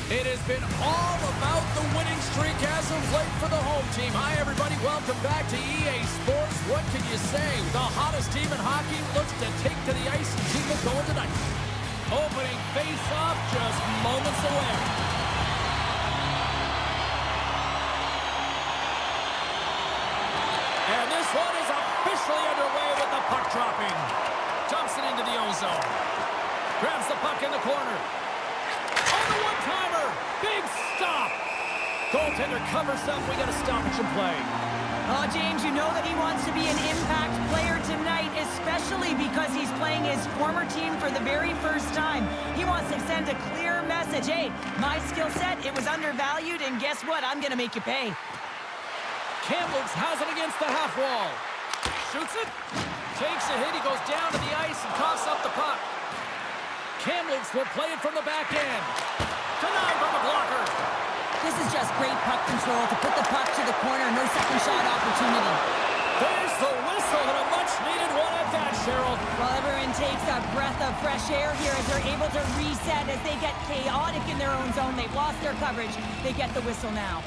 It has been all about the winning streak as of late for the home team. Hi, everybody. Welcome back to EA Sports. What can you say? The hottest team in hockey looks to take to the ice and keep it going tonight. Opening face-off just moments away. And this one is officially underway with the puck dropping. Dumps it into the ozone. Grabs the puck in the corner. On the one-timer. Big stop. Goaltender covers up. We got a stoppage in play. Oh, James, you know that he wants to be an impact player tonight, especially because he's playing his former team for the very first time. He wants to send a clear message. Hey, my skill set, it was undervalued, and guess what? I'm going to make you pay. Kamloops has it against the half wall. Shoots it. Takes a hit. He goes down to the ice and coughs up the puck. Kamloops will play it from the back end. Denied by the blocker. This is just great puck control to put the puck to the corner. No second shot opportunity. There's the whistle and a much-needed one at that, Cheryl. Well, everyone takes a breath of fresh air here as they're able to reset as they get chaotic in their own zone. They've lost their coverage. They get the whistle now.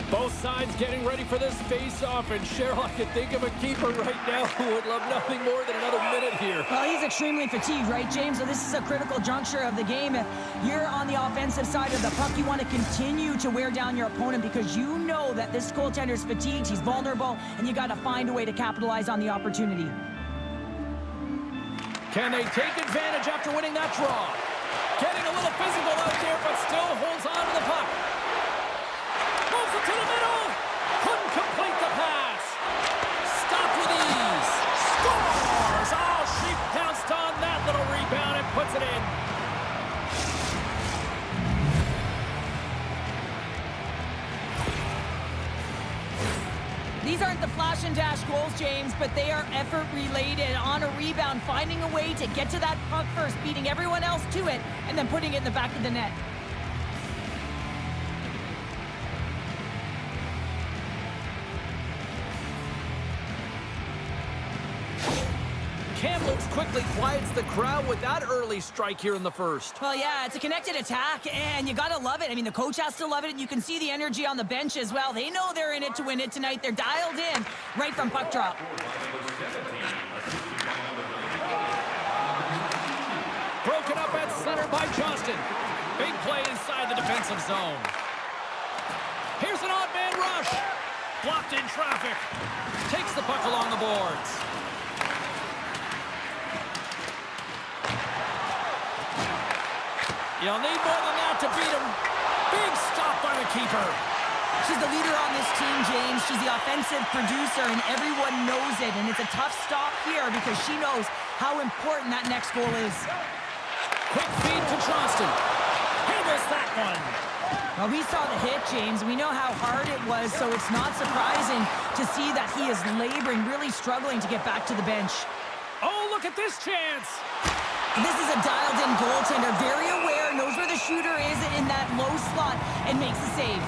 Both sides getting ready for this face-off, and Cheryl, I can think of a keeper right now who would love nothing more than another minute here. Well, he's extremely fatigued, right, James? So this is a critical juncture of the game. If you're on the offensive side of the puck, you want to continue to wear down your opponent because you know that this goaltender's fatigued, he's vulnerable, and you got to find a way to capitalize on the opportunity. Can they take advantage after winning that draw? Getting a little physical out there, but still holds on to the puck. Moves it to the middle. Couldn't complete the pass. Stopped with ease. Scores! Oh, she pounced on that little rebound and puts it in. These aren't the flash and dash goals, James, but they are effort related. On a rebound, finding a way to get to that puck first, beating everyone else to it, and then putting it in the back of the net. Kamloops quickly quiets the crowd with that early strike here in the first. Well, yeah, it's a connected attack, and you gotta love it. I mean, the coach has to love it, and you can see the energy on the bench as well. They know they're in it to win it tonight. They're dialed in right from puck drop. Broken up at center by Johnston. Big play inside the defensive zone. Here's an odd man rush. Blocked in traffic. Takes the puck along the boards. You'll need more than that to beat him. Big stop by the keeper. She's the leader on this team, James. She's the offensive producer, and everyone knows it. And it's a tough stop here because she knows how important that next goal is. Quick feed to Johnston. Handles that one. Well, we saw the hit, James. We know how hard it was, so it's not surprising to see that he is laboring, really struggling to get back to the bench. Oh, look at this chance. This is a dialed-in goaltender, very aware, knows where the shooter is in that low slot, and makes the save.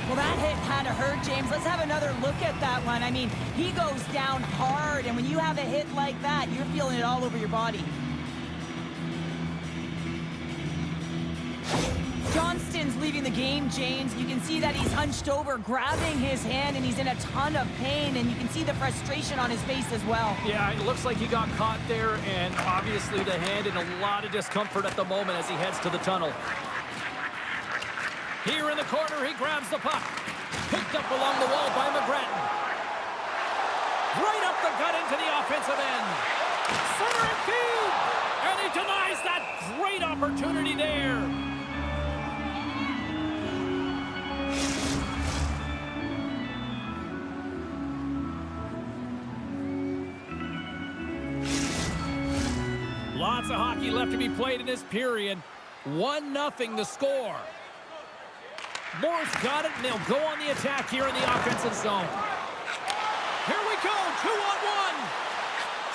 Well, that hit had to hurt, James. Let's have another look at that one. I mean, he goes down hard, and when you have a hit like that, you're feeling it all over your body. Johnston's leaving the game, James. You can see that he's hunched over, grabbing his hand, and he's in a ton of pain, and you can see the frustration on his face as well. Yeah, it looks like he got caught there, and obviously the hand in a lot of discomfort at the moment as he heads to the tunnel. Here in the corner, he grabs the puck. Picked up along the wall by McGrattan. Right up the gut into the offensive end. Center and field! And he denies that great opportunity there. Lots of hockey left to be played in this period. 1-0 the score. Moore's got it, and they'll go on the attack here in the offensive zone. Here we go, 2-on-1.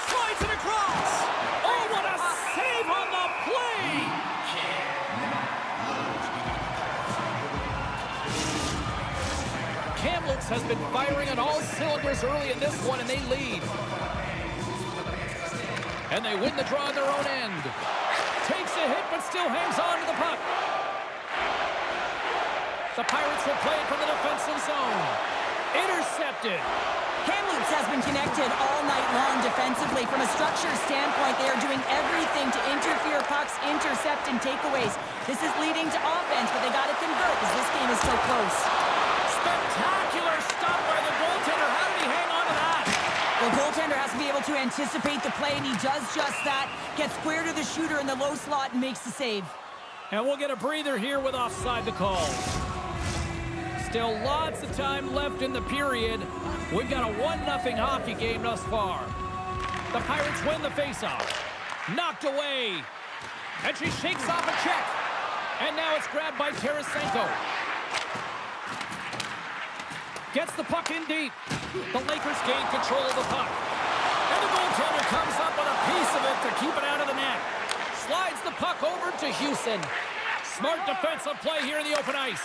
Slides it across. Oh, what a save on the play! Kamloops has been firing on all cylinders early in this one, and they lead. And they win the draw on their own end. Takes it the hit, but still hangs on to the puck. The Pirates will play it from the defensive zone. Intercepted. Kamloops has been connected all night long defensively. From a structure standpoint, they are doing everything to interfere pucks, intercept, and takeaways. This is leading to offense, but they got to convert as this game is so close. Spectacular stop by the goaltender. How did he hang on to that? The goaltender has to be able to anticipate the play, and he does just that. Gets square to the shooter in the low slot and makes the save. And we'll get a breather here with offside the call. Still lots of time left in the period. We've got a 1-0 hockey game thus far. The Pirates win the faceoff. Knocked away. And she shakes off a check. And now it's grabbed by Tarasenko. Gets the puck in deep. The Lakers gain control of the puck. And the goaltender comes up with a piece of it to keep it out of the net. Slides the puck over to Houston. Smart defensive play here in the open ice.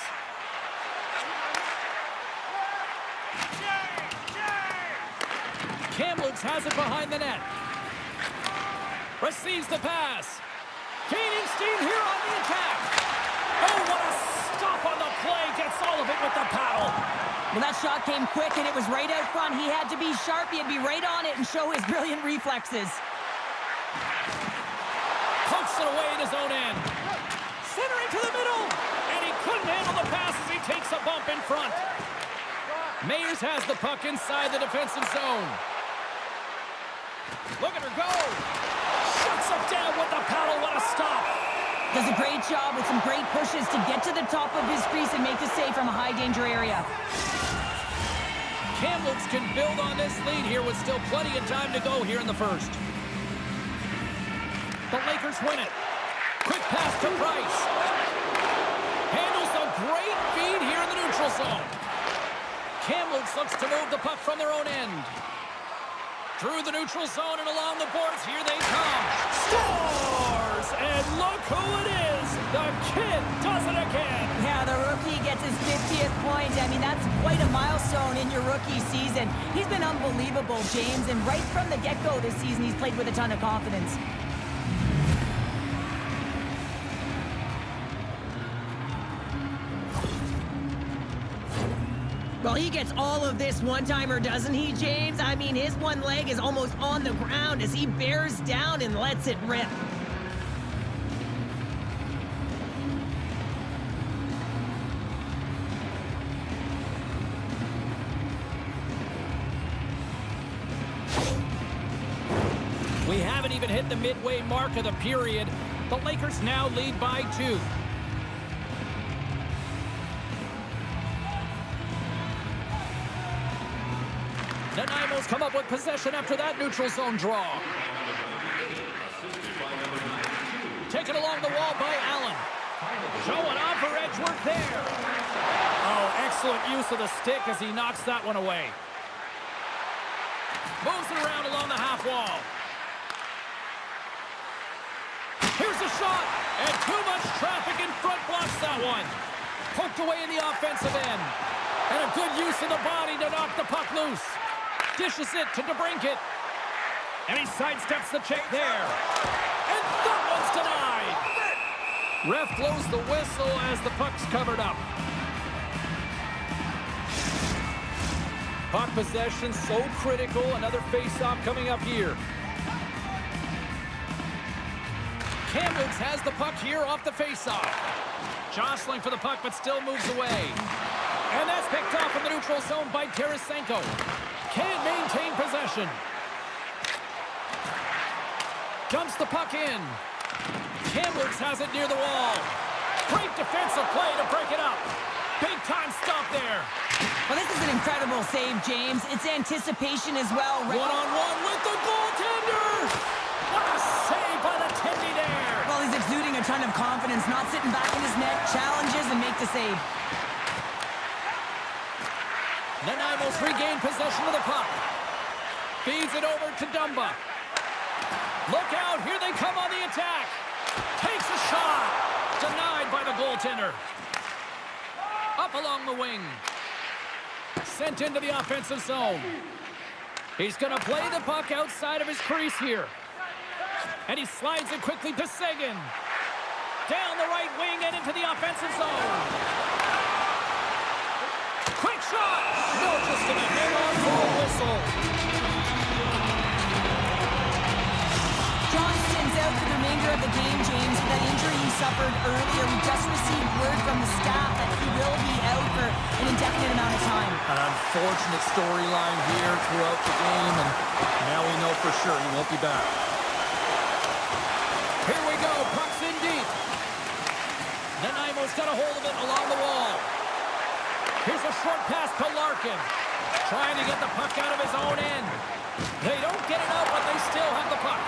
Kamloops has it behind the net. Receives the pass. Gaining steam here on the attack. Oh, what a stop on the play. Gets all of it with the paddle. Well, that shot came quick, and it was right out front. He had to be sharp. He had to be right on it and show his brilliant reflexes. Pokes it away in his own end. Centering to the middle. And he couldn't handle the pass as he takes a bump in front. Mayers has the puck inside the defensive zone. Look at her go. Shuts it down with the paddle. What a stop. Does a great job with some great pushes to get to the top of his crease and make the save from a high-danger area. Kamloops can build on this lead here with still plenty of time to go here in the first. The Lakers win it. Quick pass to Price. Handles a great feed here in the neutral zone. Kamloops looks to move the puck from their own end. Through the neutral zone and along the boards, here they come. Scores! And look who it is! The kid does it again! Yeah, the rookie gets his 50th point. I mean, that's quite a milestone in your rookie season. He's been unbelievable, James, and right from the get-go this season, he's played with a ton of confidence. Well, he gets all of this one-timer, doesn't he, James? I mean, his one leg is almost on the ground as he bears down and lets it rip. We haven't even hit the midway mark of the period. The Lakers now lead by 2. The Nanaimos come up with possession after that neutral zone draw. Taken along the wall by Allen. Showing off for edge work there. Oh, excellent use of the stick as he knocks that one away. Moves it around along the half wall. Here's a shot, and too much traffic in front blocks that one. Poked away in the offensive end. And a good use of the body to knock the puck loose. Dishes it to DeBrincat. And he sidesteps the check there. And that one's denied. Ref blows the whistle as the puck's covered up. Puck possession so critical. Another face-off coming up here. Kamloops has the puck here off the face-off. Jostling for the puck, but still moves away. And that's picked off in the neutral zone by Tarasenko. Can't maintain possession. Dumps the puck in. Kamloops has it near the wall. Great defensive play to break it up. Big time stop there. Well, this is an incredible save, James. It's anticipation as well. One-on-one with the goaltender. What a save by the Tendy there. Well, he's exuding a ton of confidence, not sitting back in his net, challenges and make the save. Nanaimos regain possession of the puck. Feeds it over to Dumba. Look out, here they come on the attack. Takes a shot. Denied by the goaltender. Up along the wing. Sent into the offensive zone. He's going to play the puck outside of his crease here. And he slides it quickly to Seguin. down the right wing and into the offensive zone. Quick shot! No, just going to hang on for a whistle. Johnston's out for the remainder of the game, James, with that injury he suffered earlier. We just received word from the staff that he will be out for an indefinite amount of time. An unfortunate storyline here throughout the game, and now we know for sure he won't be back. Here we go, puck's in deep. Nanaimo's got a hold of it along the wall. Here's a short pass to Larkin. Trying to get the puck out of his own end. They don't get it out, but they still have the puck.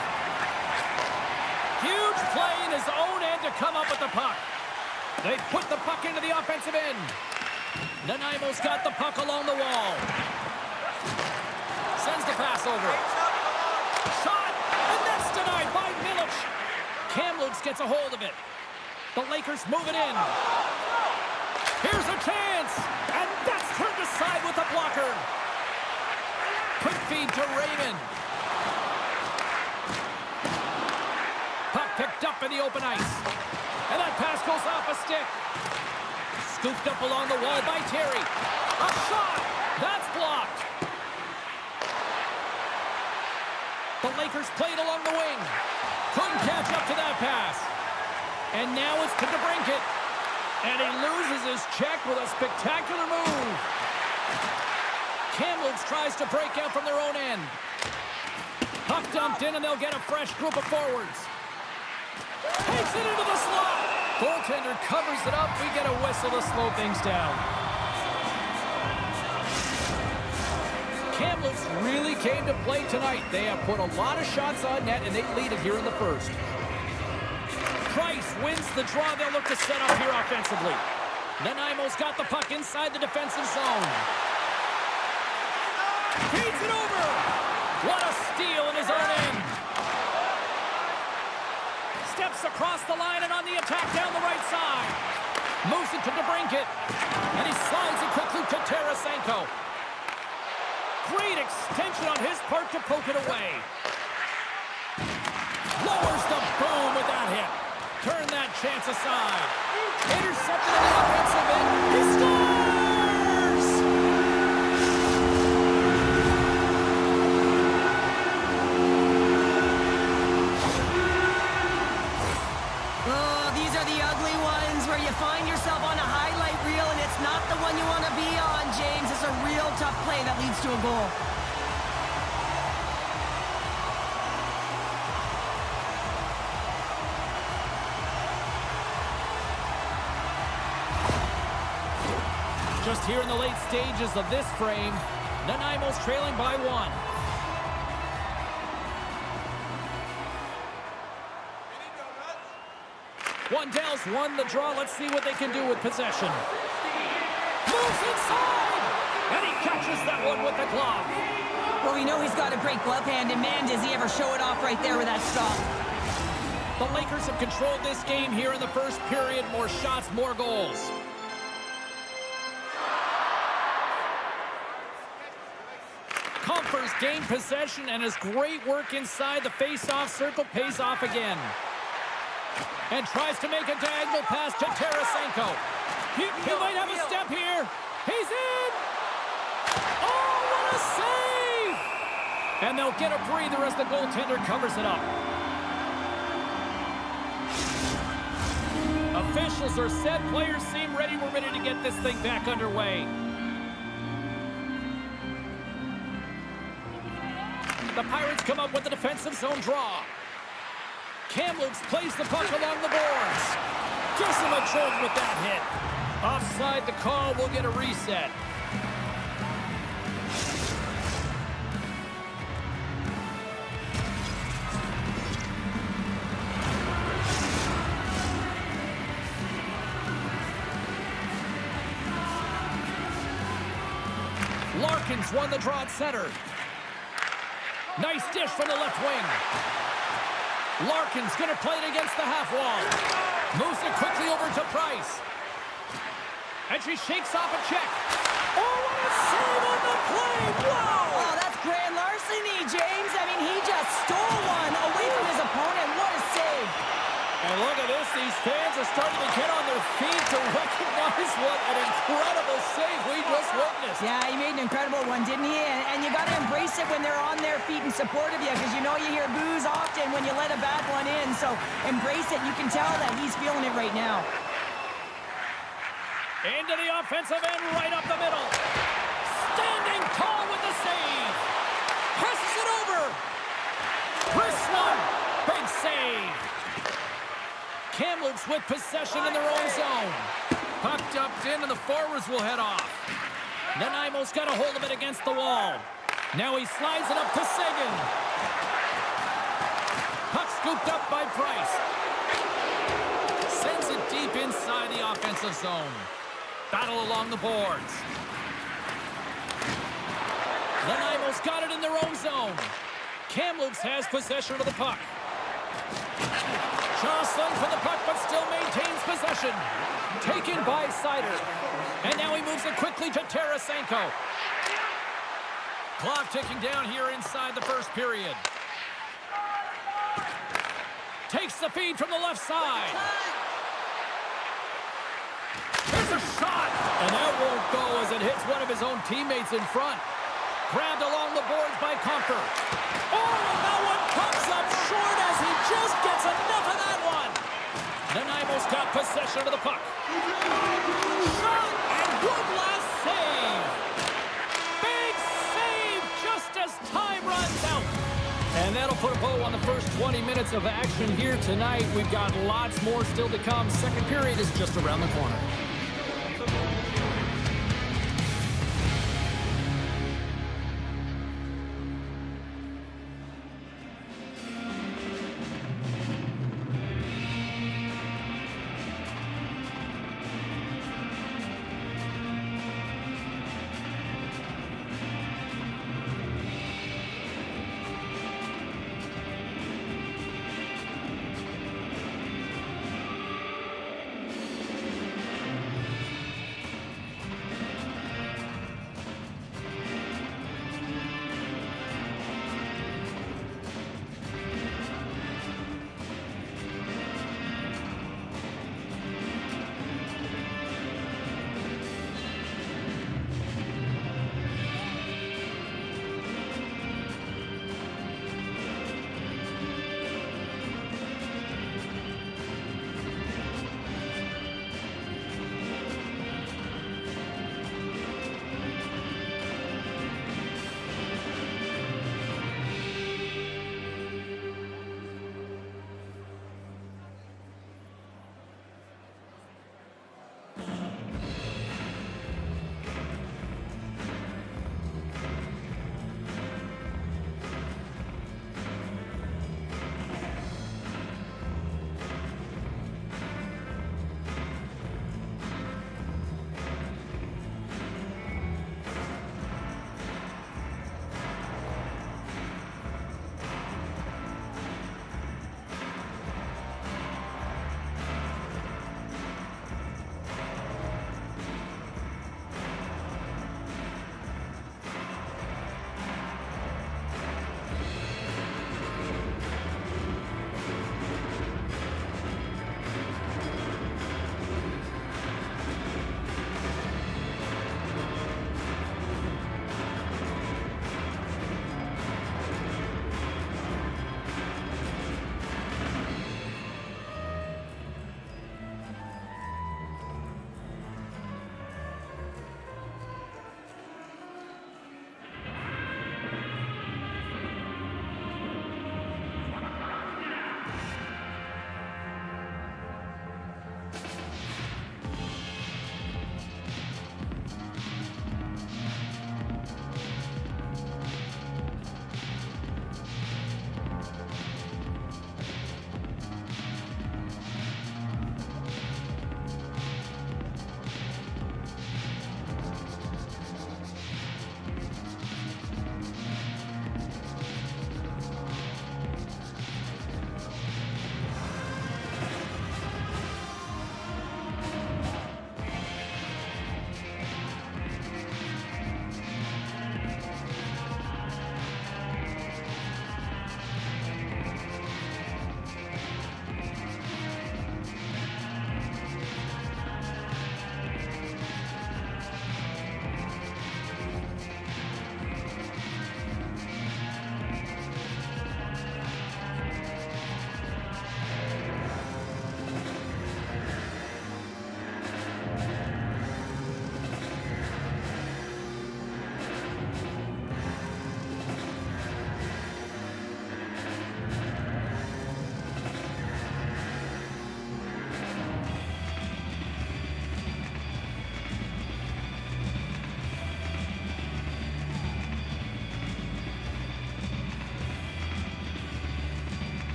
Huge play in his own end to come up with the puck. They put the puck into the offensive end. Nanaimo's got the puck along the wall. Sends the pass over. Shot, and that's denied by Milic. Kamloops gets a hold of it. The Lakers move it in. Here's a chance, and that's turned aside with a blocker. Quick feed to Raymond. Puck picked up in the open ice. And that pass goes off a stick. Scooped up along the wall by Terry. A shot! That's blocked. The Lakers played along the wing. Couldn't catch up to that pass. And now it's to DeBrincat. And he loses his check with a spectacular move. Kamloops tries to break out from their own end. Puck dumped in, and they'll get a fresh group of forwards. Takes it into the slot. Goaltender covers it up. We get a whistle to slow things down. Kamloops really came to play tonight. They have put a lot of shots on net, and they lead it here in the first. Price wins the draw. They'll look to set up here offensively. Nanaimo's got the puck inside the defensive zone. Feeds it over. What a steal in his own end. Steps across the line and on the attack down the right side. Moves it to DeBrincat. And he slides it quickly to Tarasenko. Great extension on his part to poke it away. Lowers the boom with that hit. Turn that chance aside. Intercepted in the offensive end. He scores! Oh, these are the ugly ones where you find yourself on a highlight reel and it's not the one you want to be on, James. It's a real tough play that leads to a goal. Just here in the late stages of this frame, Nanaimo's trailing by one. Wandell's won the draw. Let's see what they can do with possession. Moves inside! And he catches that one with the glove. Well, we know he's got a great glove hand, and man, does he ever show it off right there with that stop. The Lakers have controlled this game here in the first period. More shots, more goals. Compher's gained possession, and his great work inside the face-off circle pays off again. And tries to make a diagonal pass to Tarasenko. He might have a step here. He's in! Oh, what a save! And they'll get a breather as the goaltender covers it up. Officials are set. Players seem ready. We're ready to get this thing back underway. The Pirates come up with the defensive zone draw. Kamloops plays the puck along the boards. Gives him a jolt with that hit. Offside the call. We'll get a reset. Larkin's won the draw at center. Nice dish from the left wing. Larkin's going to play it against the half wall. Moves it quickly over to Price. And she shakes off a check. Oh, what a save on the play! Wow! Oh, that's grand larceny, James. I mean, he just stole one away from his opponent. What a save. And look at this. These fans are starting to get on their feet to recognize what an incredible save we just witnessed. Yeah, he made an incredible one, didn't he? And you got to embrace it when they're on their feet in support of you, because you know you hear boos often when you let a bad one in. So embrace it. You can tell that he's feeling it right now. Into the offensive end, right up the middle. Standing tall with the save. Passes it over. First one. Big save. Kamloops with possession in their own zone. Puck dumped in, and the forwards will head off. Nanaimo's got a hold of it against the wall. Now he slides it up to Seguin. Puck scooped up by Price. Sends it deep inside the offensive zone. Battle along the boards. Nanaimo's got it in their own zone. Kamloops has possession of the puck. Jostling for the puck, but still maintains possession. Taken by Sider. And now he moves it quickly to Tarasenko. Clock ticking down here inside the first period. Takes the feed from the left side. There's a shot. And that won't go as it hits one of his own teammates in front. Grabbed along the boards by Comfer. Oh, and that one comes up short as he just gets enough of that one. Nanaimo's got possession of the puck. Shot and good last save. Big save just as time runs out. And that'll put a bow on the first 20 minutes of action here tonight. We've got lots more still to come. Second period is just around the corner.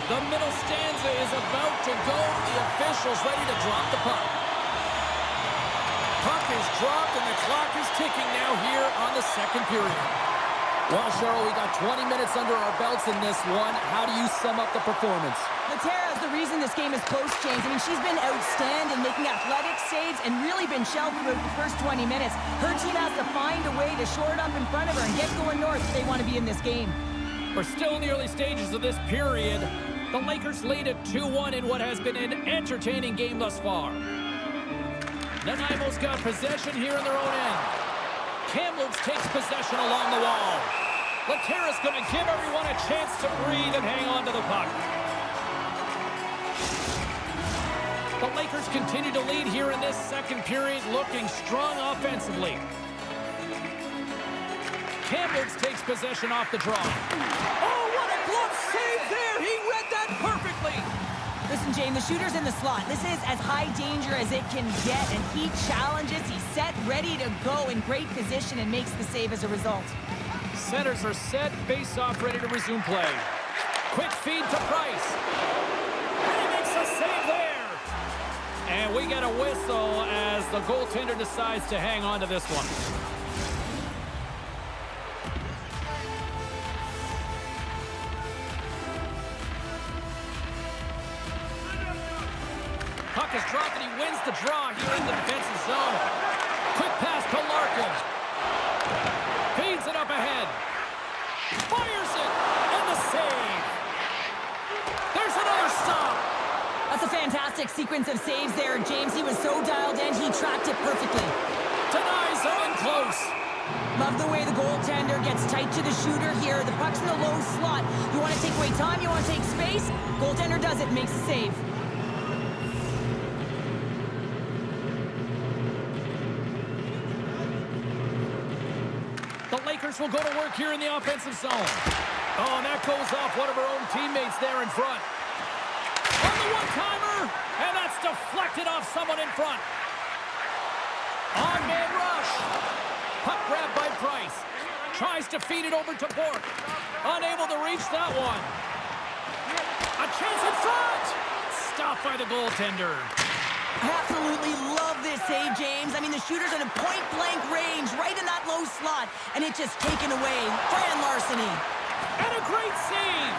The middle stanza is about to go. The officials ready to drop the puck. Puck is dropped and the clock is ticking now here on the second period. Well, Cheryl, we got 20 minutes under our belts in this one. How do you sum up the performance? Latera is the reason this game is close, James. I mean, she's been outstanding, making athletic saves and really been shelled throughout the first 20 minutes. Her team has to find a way to shore it up in front of her and get going north if they want to be in this game. We're still in the early stages of this period. The Lakers lead at 2-1 in what has been an entertaining game thus far. Nanaimo's got possession here in their own end. Kamloops takes possession along the wall. Latera's going to give everyone a chance to breathe and hang on to the puck. The Lakers continue to lead here in this second period, looking strong offensively. Kamloops takes possession off the draw. Oh, what a glove save there! He read that perfectly! Listen, James, the shooter's in the slot. This is as high danger as it can get, and he challenges. He's set, ready to go, in great position, and makes the save as a result. Centers are set, face-off, ready to resume play. Quick feed to Price. And he makes a save there! And we get a whistle as the goaltender decides to hang on to this one. Puck is dropped and he wins the draw here in the defensive zone. Quick pass to Larkin. Feeds it up ahead. Fires it. And the save. There's another stop. That's a fantastic sequence of saves there, James. He was so dialed in, he tracked it perfectly. Denies him in close. Love the way the goaltender gets tight to the shooter here. The puck's in the low slot. You want to take away time, you want to take space. Goaltender does it, makes a save. The Lakers will go to work here in the offensive zone. Oh, and that goes off one of our own teammates there in front. On the one-timer, and that's deflected off someone in front. On-man rush. Puck grabbed by Price. Tries to feed it over to Bork. Unable to reach that one. A chance in front. Stopped by the goaltender. I absolutely love this save, James. I mean, the shooter's in a point-blank range, right in that low slot, and it's just taken away. Fran larceny. And a great save.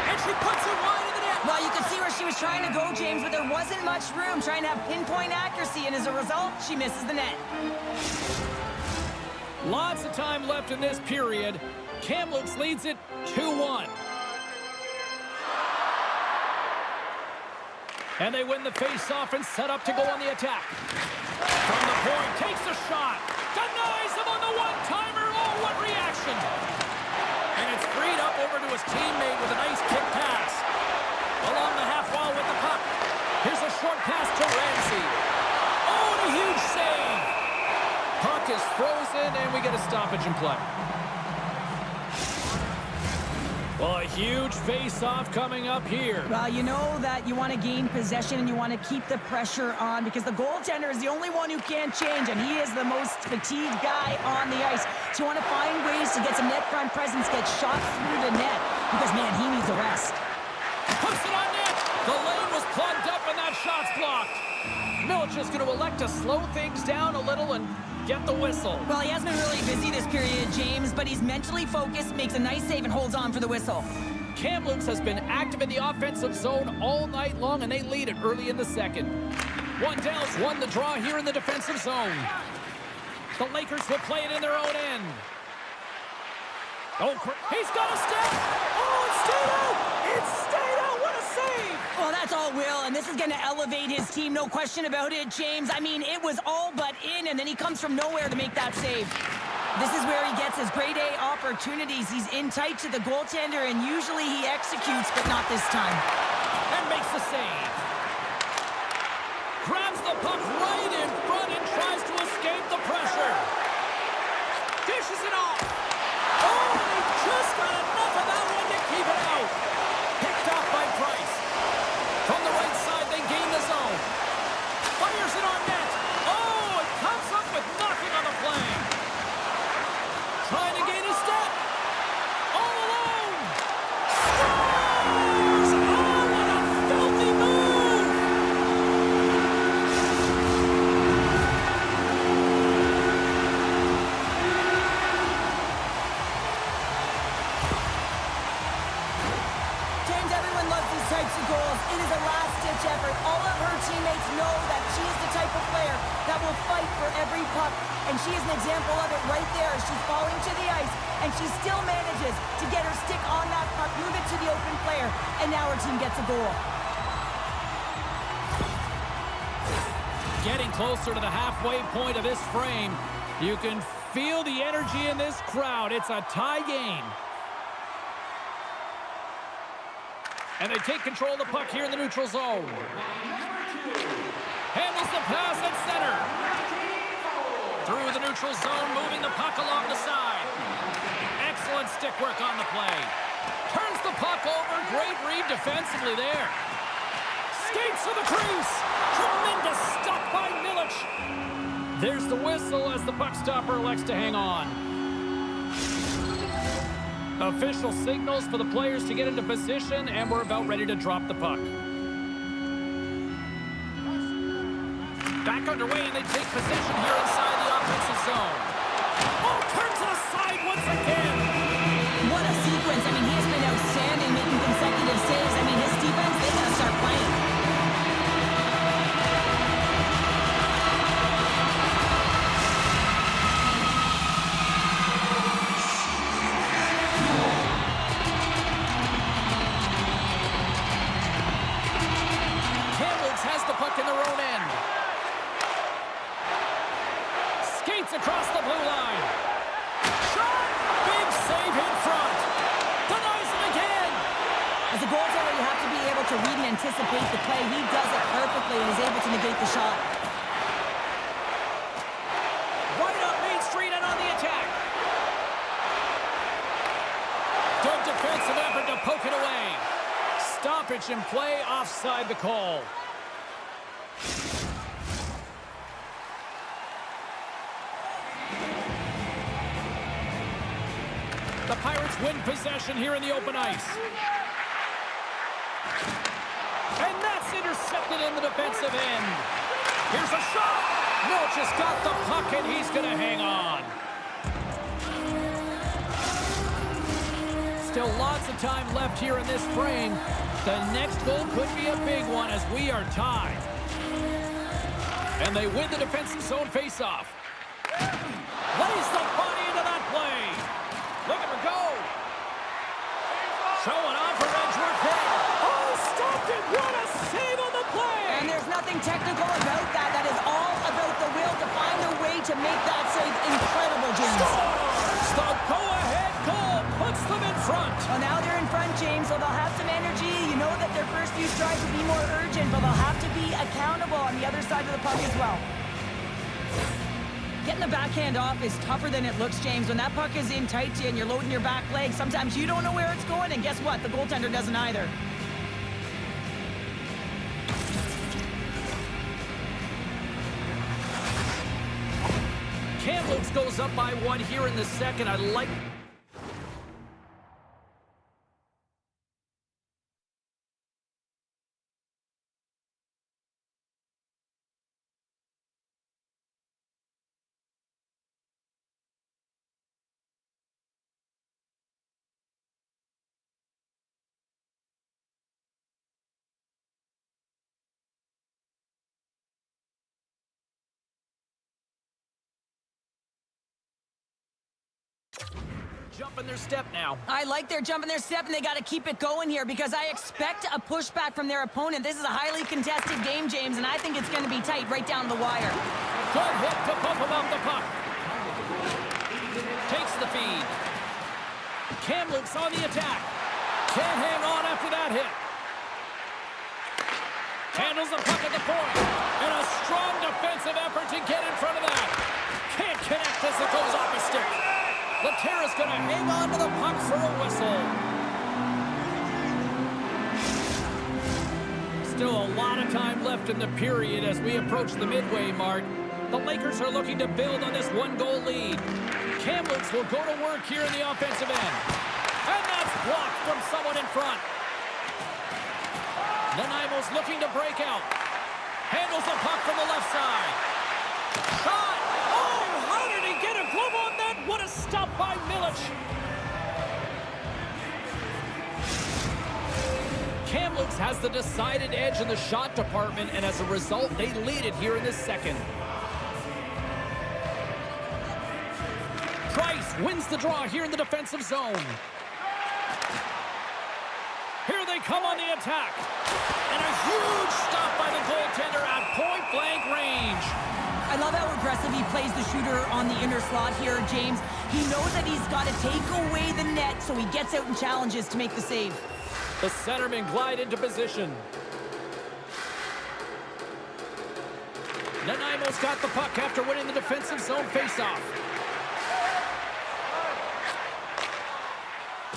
And she puts it wide in the net. Well, you could see where she was trying to go, James, but there wasn't much room, trying to have pinpoint accuracy, and as a result, she misses the net. Lots of time left in this period. Kamloops leads it 2-1. And they win the face-off and set up to go on the attack. From the point, takes a shot. Denies him on the one-timer. Oh, what reaction. And it's freed up over to his teammate with a nice kick pass. Along the half wall with the puck. Here's a short pass to Ramsey. Oh, and a huge save. Puck is frozen, and we get a stoppage in play. Well, a huge face-off coming up here. Well, you know that you want to gain possession and you want to keep the pressure on because the goaltender is the only one who can't change, and he is the most fatigued guy on the ice. So you want to find ways to get some net front presence, get shots through the net because, man, he needs a rest. Puts it on net. The lane was plugged up and that shot's blocked. Milch is going to elect to slow things down a little and get the whistle. Well, he has been really busy this period, James, but he's mentally focused, makes a nice save, and holds on for the whistle. Kamloops has been active in the offensive zone all night long, and they lead it early in the second. Wandell's won the draw here in the defensive zone. The Lakers will play it in their own end. Oh, he's got a step. Oh, it stayed out. It stayed out. What a save. Well, that's all Will, and this is going to elevate his team, no question about it, James. I mean, it was all but in, and then he comes from nowhere to make that save. This is where he gets his grade A opportunities. He's in tight to the goaltender, and usually he executes, but not this time. And makes the save. Grabs the puck right in front and tries to escape the pressure. Dishes it off. Oh, he just got enough of that one to keep it out. Picked off by Price. From the right side, they gain the zone. Fires it on net. Oh, it comes up with nothing on the play. Trying to gain a step. All alone. Scores! Everyone loves these types of goals. It is a last-ditch effort. All of her teammates know that she is the type of player that will fight for every puck. And she is an example of it right there as she's falling to the ice. And she still manages to get her stick on that puck, move it to the open player. And now her team gets a goal. Getting closer to the halfway point of this frame. You can feel the energy in this crowd. It's a tie game. And they take control of the puck here in the neutral zone. Handles the pass at center. Through the neutral zone, moving the puck along the side. Excellent stick work on the play. Turns the puck over. Great read defensively there. Skates to the crease. Tremendous stop by Milic. There's the whistle as the puck stopper elects to hang on. Official signals for the players to get into position, and we're about ready to drop the puck. Back underway, and they take position here inside the offensive zone. Oh, turns to the side once again. What a sequence. I mean, he has been outstanding, making consecutive saves. I mean, his defense, they got to start playing. Across the blue line. Shot! Big save in front. Denies it again. As a goaltender, you have to be able to read and anticipate the play. He does it perfectly and is able to negate the shot. Right up Main Street and on the attack. Good defensive effort to poke it away. Stoppage in play, offside the call. The Pirates win possession here in the open ice. And that's intercepted in the defensive end. Here's a shot. Milch has got the puck, and he's going to hang on. Still lots of time left here in this frame. The next goal could be a big one as we are tied. And they win the defensive zone faceoff. Lays the body into that play. Look at her go. Showing off her Edgeworth hit. Oh, stopped it. What a save on the play. And there's nothing technical about that. That is all about the will to find a way to make that save incredible, James. Scores! The go-ahead goal puts them in front. Well, now they're in front, James, so they'll have some energy. You know that their first few strides will be more urgent, but they'll have to be accountable on the other side of the puck as well. Getting the backhand off is tougher than it looks, James. When that puck is in tight to you and you're loading your back leg, sometimes you don't know where it's going, and guess what? The goaltender doesn't either. Kamloops goes up by one here in the second. I like... Jumping their step now. I like their jump in their step, and they got to keep it going here because I expect a pushback from their opponent. This is a highly contested game, James, and I think it's going to be tight right down the wire. Good hit to bump him off the puck. Takes the feed. Kamloops on the attack. Can't hang on after that hit. Handles the puck at the point. And a strong defensive effort to get in front of that. Can't connect as it goes off his stick. Laterra's going to hang on to the puck for a whistle. Still a lot of time left in the period as we approach the midway mark. The Lakers are looking to build on this one-goal lead. Kamloops will go to work here in the offensive end. And that's blocked from someone in front. Nanaimo's looking to break out. Handles the puck from the left side. Shot! Oh, how did he get a glove on that? What a stop by Milic. Kamloops has the decided edge in the shot department, and as a result, they lead it here in this second. Price wins the draw here in the defensive zone. Here they come on the attack. And a huge stop by the goaltender at point-blank range. I love how aggressive he plays the shooter on the inner slot here, James. He knows that he's got to take away the net, so he gets out and challenges to make the save. The centermen glide into position. Nanaimo's got the puck after winning the defensive zone faceoff.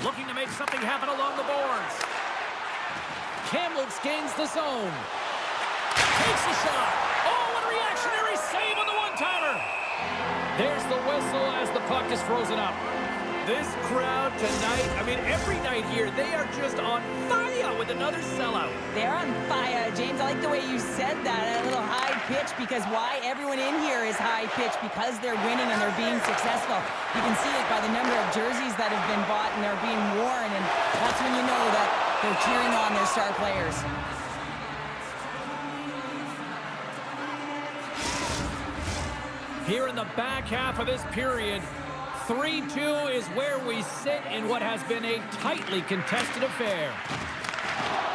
Looking to make something happen along the boards. Kamloops gains the zone. Takes a shot. Oh, what a reactionary save on the one-timer. There's the whistle as the puck is frozen up. This crowd tonight, I mean, every night here, they are just on fire with another sellout. They're on fire, James. I like the way you said that, a little high pitch, because why? Everyone in here is high pitch because they're winning and they're being successful. You can see it by the number of jerseys that have been bought and they're being worn, and that's when you know that they're cheering on their star players. Here in the back half of this period, 3-2 is where we sit in what has been a tightly contested affair.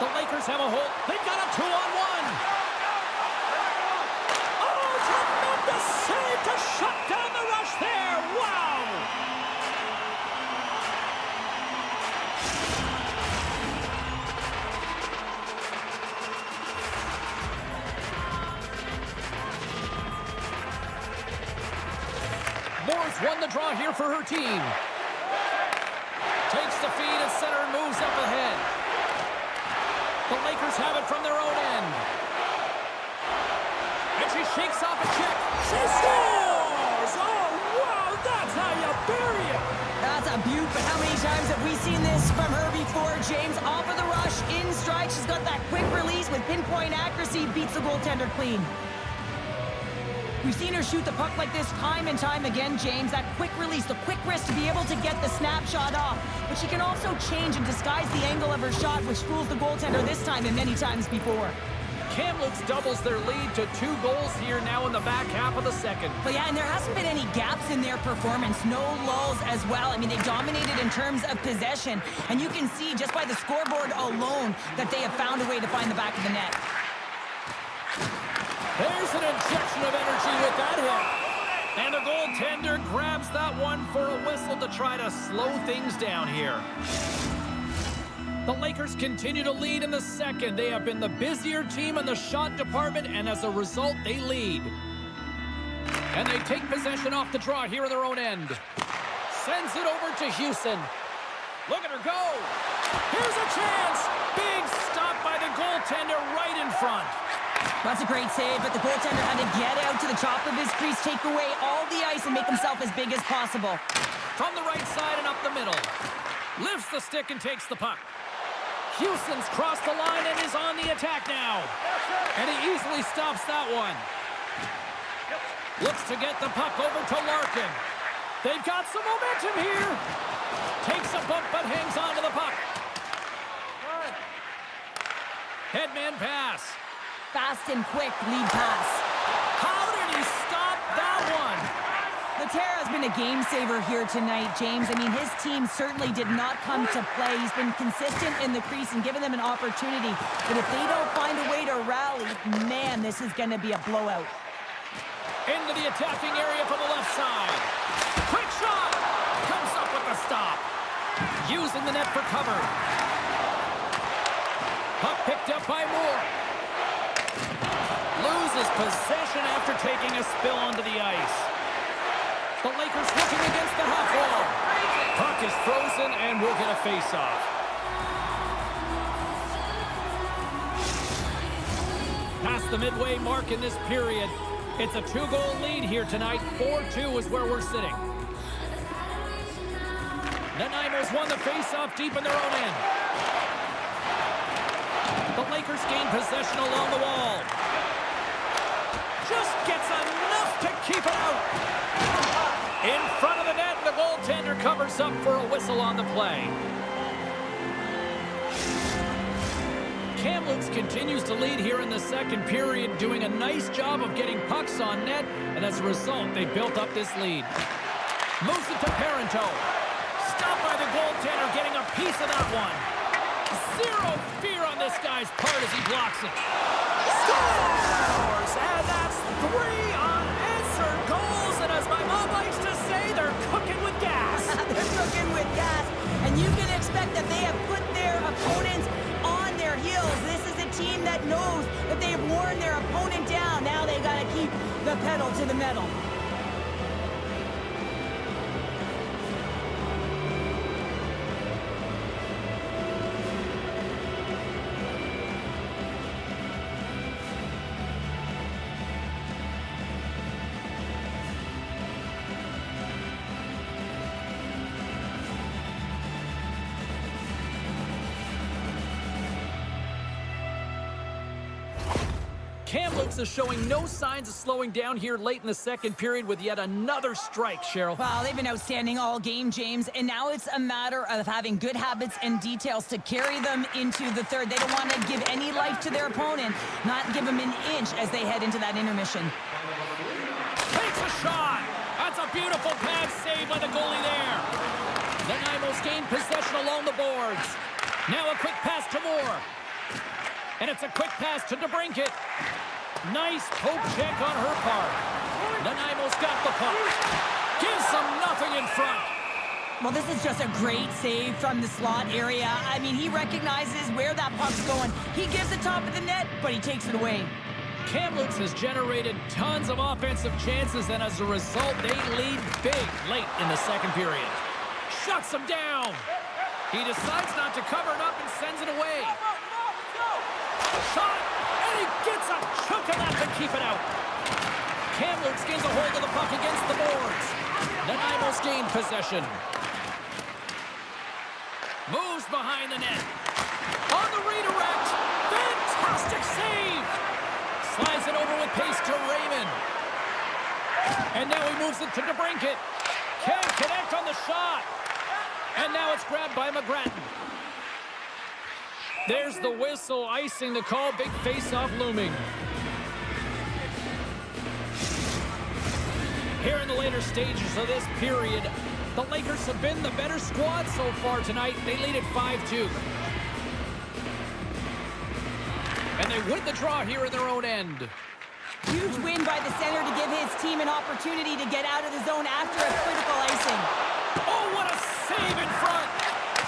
The Lakers have a hold. They've got a 2-on-1. Oh, tremendous save to shut down the rush there. Wow. Moore's won the draw here for her team. Takes the feed at center and moves up ahead. The Lakers have it from their own end. And she shakes off a check. She scores! Oh, wow, that's how you bury it. That's a beaut, but how many times have we seen this from her before, James? Off of the rush, in stride, she's got that quick release with pinpoint accuracy, beats the goaltender clean. We've seen her shoot the puck like this time and time again, James. That quick release, the quick wrist to be able to get the snapshot off. But she can also change and disguise the angle of her shot, which fools the goaltender this time and many times before. Kamloops doubles their lead to 2 goals here now in the back half of the second. But yeah, and there hasn't been any gaps in their performance. No lulls as well. I mean, they dominated in terms of possession. And you can see just by the scoreboard alone that they have found a way to find the back of the net. There's an injection of energy with that hit. And the goaltender grabs that one for a whistle to try to slow things down here. The Lakers continue to lead in the second. They have been the busier team in the shot department, and as a result, they lead. And they take possession off the draw here in their own end. Sends it over to Houston. Look at her go. Here's a chance. Big stop by the goaltender right in front. That's a great save, but the goaltender had to get out to the top of his crease, take away all the ice, and make himself as big as possible. From the right side and up the middle. Lifts the stick and takes the puck. Houston's crossed the line and is on the attack now. And he easily stops that one. Looks to get the puck over to Larkin. They've got some momentum here. Takes a bump but hangs on to the puck. Headman pass. Fast and quick lead pass. How did he stop that one? Laterra has been a game saver here tonight, James. I mean, his team certainly did not come to play. He's been consistent in the crease and given them an opportunity. But if they don't find a way to rally, man, this is going to be a blowout. Into the attacking area from the left side. Quick shot. Comes up with the stop. Using the net for cover. Puck picked up by Moore. Loses possession after taking a spill onto the ice. The Lakers looking against the half wall. Puck is frozen and we'll get a face-off. Past the midway mark in this period. It's a 2-goal lead here tonight. 4-2 is where we're sitting. Nanaimo's won the face-off deep in their own end. The Lakers gain possession along the wall. Just gets enough to keep it out. In front of the net, the goaltender covers up for a whistle on the play. Kamloops continues to lead here in the second period, doing a nice job of getting pucks on net, and as a result, they built up this lead. Moves it to Parento. Stopped by the goaltender, getting a piece of that one. Zero fear on this guy's part as he blocks it. Scores! And that's 3 unanswered goals, and as my mom likes to say, they're cooking with gas. They're cooking with gas, and you can expect that they have put their opponents on their heels. This is a team that knows that they've worn their opponent down. Now they got to keep the pedal to the metal. Kamloops is showing no signs of slowing down here late in the second period with yet another strike, Cheryl. Wow, they've been outstanding all game, James, and now it's a matter of having good habits and details to carry them into the third. They don't want to give any life to their opponent, not give them an inch as they head into that intermission. Takes a shot. That's a beautiful pad save by the goalie there. The Nymos gain possession along the boards. Now a quick pass to Moore. And it's a quick pass to DeBrincat. Nice poke check on her part. Nanaimo's got the puck. Gives them nothing in front. Well, this is just a great save from the slot area. I mean, he recognizes where that puck's going. He gives the top of the net, but he takes it away. Kamloops has generated tons of offensive chances, and as a result, they lead big late in the second period. Shuts them down. He decides not to cover it up and sends it away. Shot, and he gets a chunk of that to keep it out. Kamloops gains a hold of the puck against the boards. Nanaimo's gained possession. Moves behind the net. On the redirect. Fantastic save. Slides it over with pace to Raymond. And now he moves it to DeBrincat. Can't connect on the shot. And now it's grabbed by McGrattan. There's the whistle, icing the call. Big face-off looming. Here in the later stages of this period, the Lakers have been the better squad so far tonight. They lead at 5-2. And they win the draw here in their own end. Huge win by the center to give his team an opportunity to get out of the zone after a critical icing. Oh, what a save in front!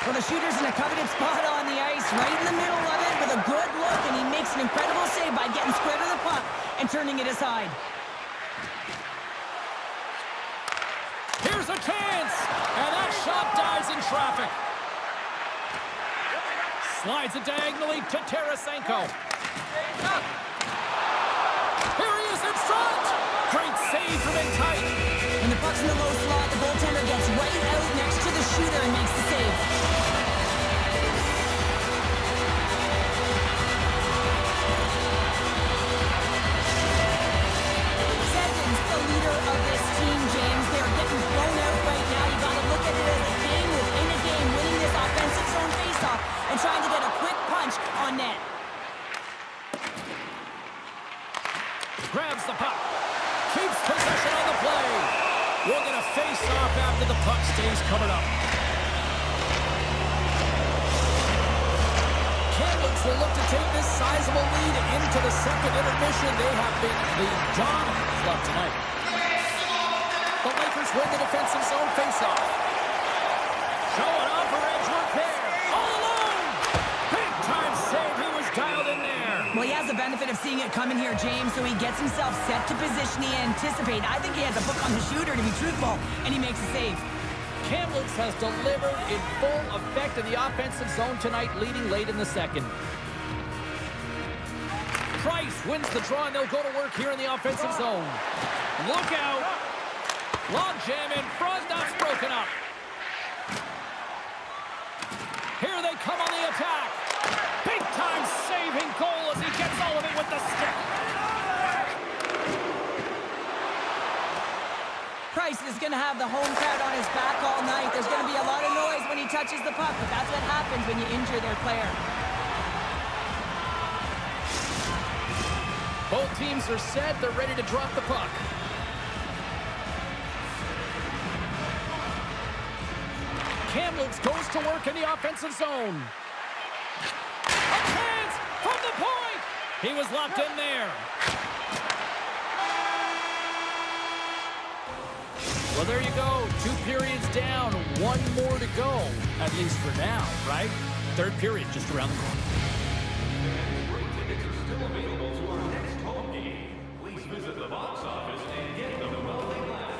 Well, the shooter's in a coveted spot on the ice, right in the middle of it with a good look, and he makes an incredible save by getting square to the puck and turning it aside. Here's a chance, and that shot dies in traffic. Slides it diagonally to Tarasenko. Here he is in front. Great save from in tight. When the puck's in the low slot, the goaltender gets right out next to the shooter and makes the save. Seven's the leader of this team, James. They're getting thrown out right now. You got to look at it as a game within a game, winning this offensive zone faceoff and trying to get a quick punch on net. Grabs the puck. Keeps possession on the play. We're going to face off after the puck stays covered up. Kamloops will look to take this sizable lead into the second intermission. They have been the dominant club tonight. The Lakers win the defensive zone faceoff. Showing off for Edgeworth there. All alone. Big time save. He was dialed in there. Well, he has the benefit of seeing it coming here, James, so he gets himself set to position he anticipates. I think he has a book on the shooter, to be truthful, and he makes a save. Kamloops has delivered in full effect in the offensive zone tonight, leading late in the second. Price wins the draw, and they'll go to work here in the offensive zone. Look out. Log jam in front. That's broken up. Here they come on the attack. Big time saving goal as he gets all of it with the stick. Price is going to have the home crowd on his back all night. There's going to be a lot of noise when he touches the puck, but that's what happens when you injure their player. Both teams are set. They're ready to drop the puck. Kamloops goes to work in the offensive zone. A chance from the point. He was locked in there. Well, there you go. 2 periods down. 1 more to go, at least for now, right? Third period just around the corner. Tickets are still available to our next home game. Please visit the box office and get them while they last.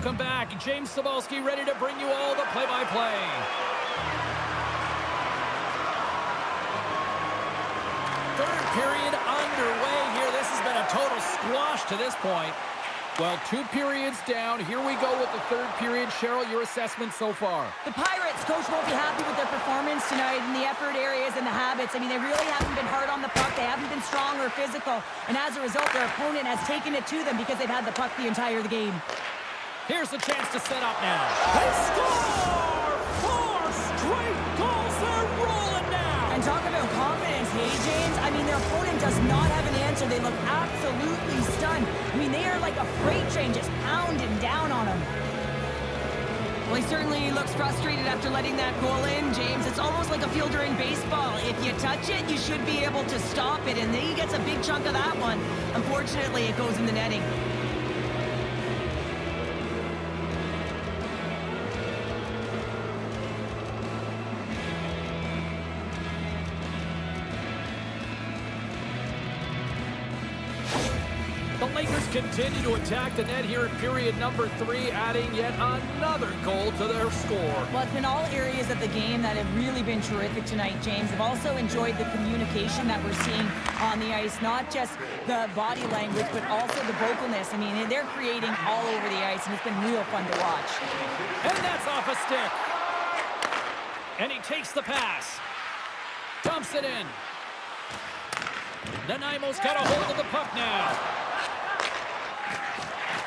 Welcome back. James Cebulski ready to bring you all the play-by-play. Third period underway here. This has been a total squash to this point. Well, 2 periods down. Here we go with the third period. Cheryl, your assessment so far? The Pirates, coach, won't be happy with their performance tonight in the effort areas and the habits. I mean, they really haven't been hard on the puck. They haven't been strong or physical. And as a result, their opponent has taken it to them because they've had the puck the entire game. Here's the chance to set up now. They score! 4 straight goals. They're rolling now. And talk about confidence, hey, James? I mean, their opponent does not have an answer. They look absolutely stunned. I mean, they are like a freight train just pounding down on them. Well, he certainly looks frustrated after letting that goal in, James. It's almost like a fielder in baseball. If you touch it, you should be able to stop it, and then he gets a big chunk of that one. Unfortunately, it goes in the netting. The Lakers continue to attack the net here in period number 3, adding yet another goal to their score. Well, it's been all areas of the game that have really been terrific tonight, James. I've also enjoyed the communication that we're seeing on the ice, not just the body language, but also the vocalness. I mean, they're creating all over the ice, and it's been real fun to watch. And that's off a stick. And he takes the pass. Dumps it in. Nanaimo's got a hold of the puck now.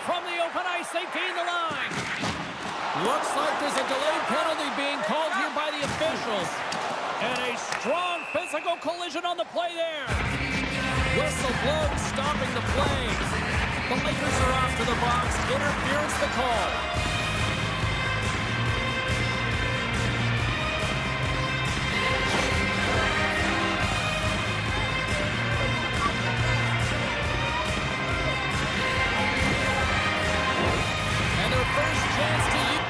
From the open ice, they gain the line. Looks like there's a delayed penalty being called here by the officials. And a strong physical collision on the play there. Whistle blown, stopping the play. The Lakers are off to the box. Interference the call. First chance to use.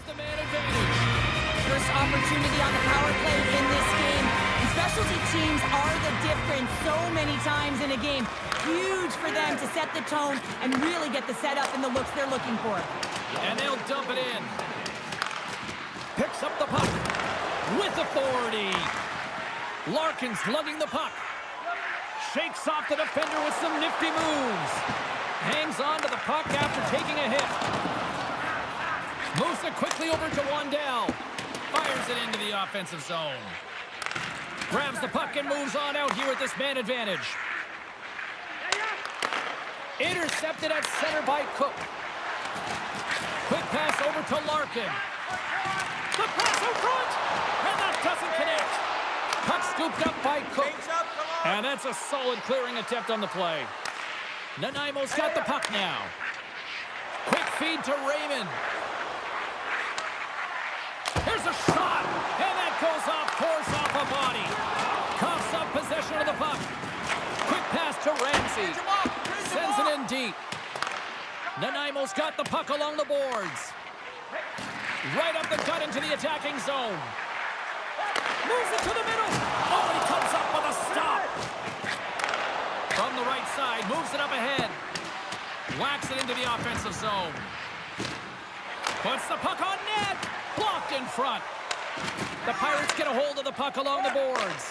The man advantage. First opportunity on the power play in this game. And specialty teams are the difference so many times in a game. Huge for them to set the tone and really get the setup and the looks they're looking for. And they'll dump it in. Picks up the puck with authority. Larkin's lugging the puck. Shakes off the defender with some nifty moves. Hangs on to the puck after taking a hit. Moves it quickly over to Wandell. Fires it into the offensive zone. Grabs the puck and moves on out here with this man advantage. Intercepted at center by Cook. Quick pass over to Larkin. The pass out front! And that doesn't connect. Puck scooped up by Cook. And that's a solid clearing attempt on the play. Nanaimo's got the puck now. Quick feed to Raymond. Here's a shot, and that goes off course off a body. Coughs up possession of the puck. Quick pass to Ramsey. Sends it in deep. Nanaimo's got the puck along the boards. Right up the gut into the attacking zone. Moves it to the middle. Oh, he comes up with a stop. From the right side, moves it up ahead. Whacks it into the offensive zone. Puts the puck on net. Blocked in front. The Pirates get a hold of the puck along the boards.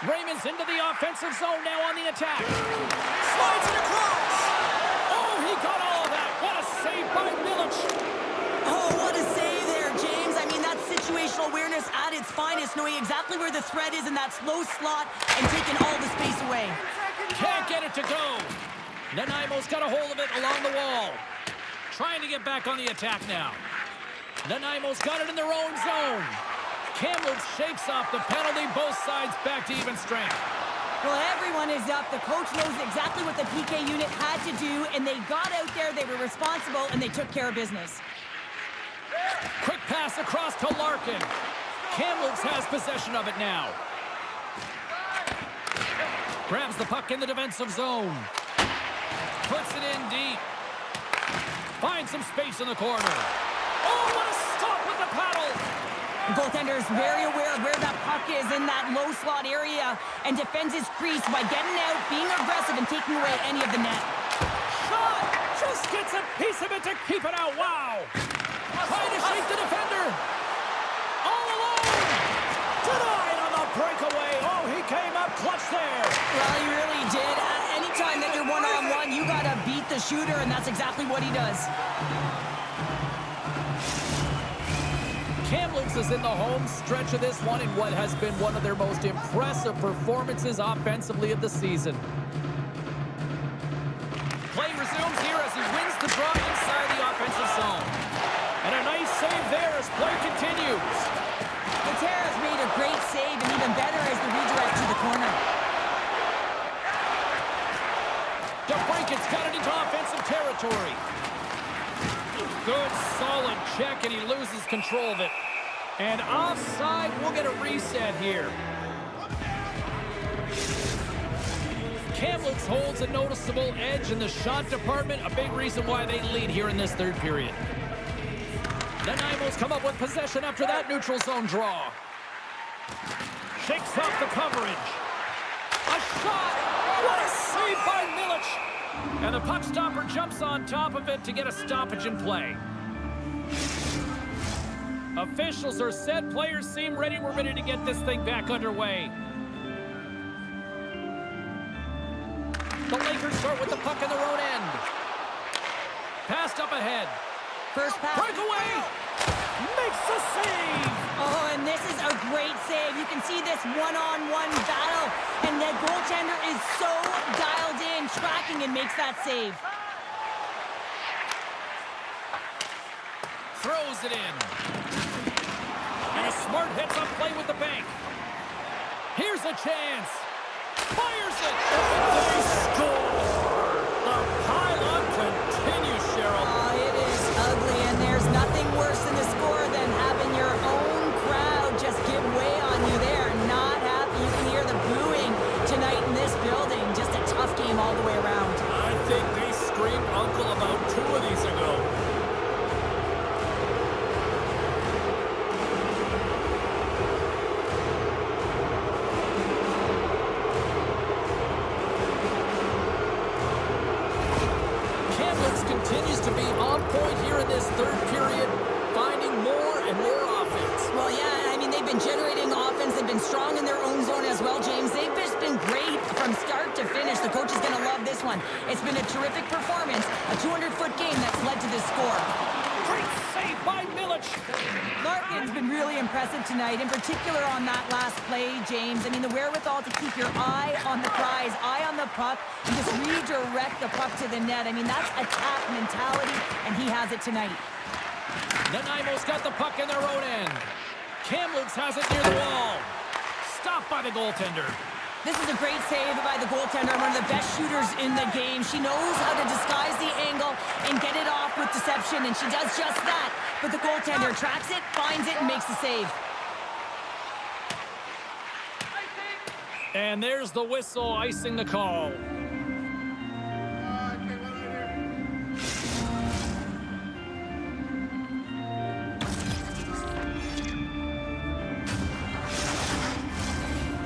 Raymond's into the offensive zone now on the attack. Slides it across. Oh, he got all of that. What a save by Milic. Oh, what a save there, James. I mean, that's situational awareness at its finest, knowing exactly where the threat is in that slow slot and taking all the space away. Can't get it to go. Nanaimo's got a hold of it along the wall. Trying to get back on the attack now. Nanaimo's got it in their own zone. Kamloops shakes off the penalty. Both sides back to even strength. Well, everyone is up. The coach knows exactly what the PK unit had to do, and they got out there, they were responsible, and they took care of business. Quick pass across to Larkin. Kamloops has possession of it now. Grabs the puck in the defensive zone. Puts it in deep. Finds some space in the corner. Oh, what a stop with the paddle! The goaltender is very aware of where that puck is in that low slot area and defends his crease by getting out, being aggressive, and taking away any of the net. Shot! Just gets a piece of it to keep it out. Wow! Trying to shake the defender. All alone! Denied on the breakaway. Oh, he came up clutch there. Well, he really did. Anytime that you're one-on-one, you got to beat the shooter, and that's exactly what he does. Kamloops is in the home stretch of this one in what has been one of their most impressive performances offensively of the season. Play resumes here as he wins the draw inside the offensive zone. And a nice save there as play continues. Gutierrez made a great save, and even better as the redirect to the corner. DeBrinket's got it into offensive territory. Good, solid check, and he loses control of it. And offside, we'll get a reset here. Kamloops holds a noticeable edge in the shot department, a big reason why they lead here in this third period. The Nanaimos come up with possession after that neutral zone draw. Shakes off the coverage. A shot! What a save by Milic! And the puck stopper jumps on top of it to get a stoppage in play. Officials are set. Players seem ready. We're ready to get this thing back underway. The Lakers start with the puck in their own end. Passed up ahead. First pass. Breakaway! Makes the save! Oh, and this is a great save. You can see this one-on-one battle, and the goaltender is so dialed in, tracking, and makes that save. Throws it in. And a smart hits up play with the bank. Here's a chance. Fires it. They score. The pile-on continues, Cheryl. Oh, it is ugly, and there's nothing worse in the score than having your own crowd just give way on you there. Not happy. You can hear the booing tonight in this building. Just a tough game all the way around. I think they screamed uncle about 2 of these ago. Continues to be on point here in this third period, finding more and more offense. Well, yeah, I mean, they've been generating offense. They've been strong in their own zone as well, James. They've just been great from start to finish. The coach is going to love this one. It's been a terrific performance, a 200-foot game that's led to this score. Great save by Milic. Larkin's been really impressive tonight, in particular on that last play, James. I mean, the wherewithal to keep your eye on the prize, eye on the puck, and just redirect the puck to the net. I mean, that's attack mentality, and he has it tonight. The Nanaimos got the puck in their own end. Kamloops has it near the wall. Stopped by the goaltender. This is a great save by the goaltender, one of the best shooters in the game. She knows how to disguise the angle and get it off with deception, and she does just that. But the goaltender tracks it, finds it, and makes the save. And there's the whistle icing the call.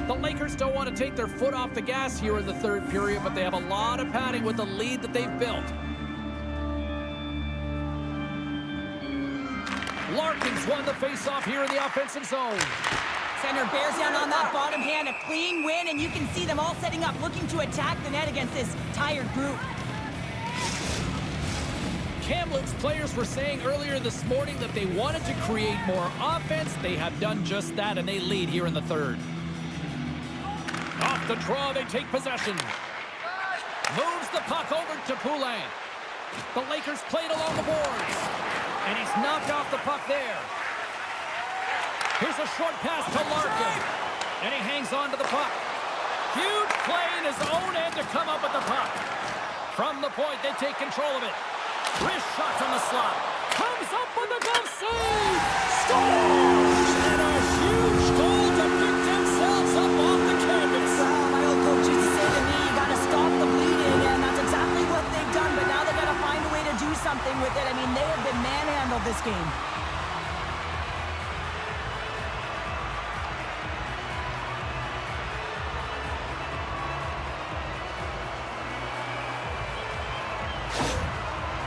The Lakers don't want to take their foot off the gas here in the third period, but they have a lot of padding with the lead that they've built. Larkin's won the face-off here in the offensive zone. Center bears down on that bottom hand, a clean win, and you can see them all setting up, looking to attack the net against this tired group. Kamloops players were saying earlier this morning that they wanted to create more offense. They have done just that, and they lead here in the third. Off the draw, they take possession. Moves the puck over to Poulin. The Lakers played along the boards. And he's knocked off the puck there. Here's a short pass to Larkin. And he hangs on to the puck. Huge play in his own end to come up with the puck. From the point, they take control of it. Wrist shot from the slot. Comes up with a glove save. Scores! And a huge goal to pick themselves up off the canvas. Well, my old coach used to say to me, you got to stop the bleeding, and that's exactly what they've done. But now they got to find a way to do something with it. I mean, they have been manhandled this game.